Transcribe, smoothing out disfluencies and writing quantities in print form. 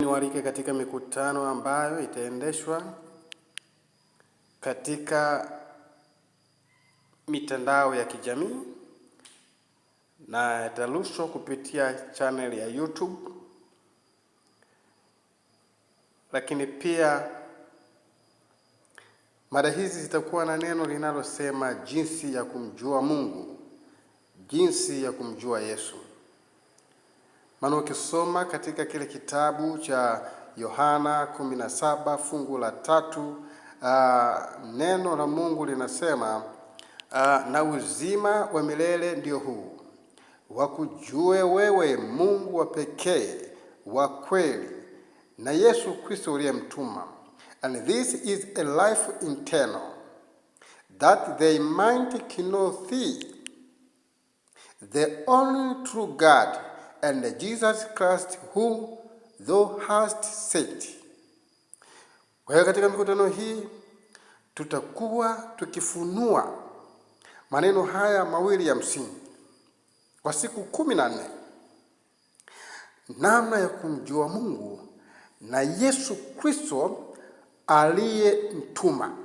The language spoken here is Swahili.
niwaalike katika mikutano ambayo itaendeshwa katika mitandao ya kijamii na itarushwa kupitia channel ya YouTube. Lakini pia mada hizi zitakuwa na neno linalosema jinsi ya kumjua Mungu, jinsi ya kumjua Yesu. Maana ukisoma katika kile kitabu cha Yohana 17 fungu la 3, neno la Mungu linasema na uzima wa milele ndio huu, wakujue wewe Mungu wa pekee wa kweli na Yesu Kristo uliyemtuma. And this is a life eternal, that they might know thee, the only true God, and Jesus Christ whom thou hast sent. Kwa hiyo katika mikutano hii tutakuwa tukifunua maneno haya mawili ya msingi kwa siku 14, namna ya kumjua Mungu na Yesu Kristo aliyemtuma.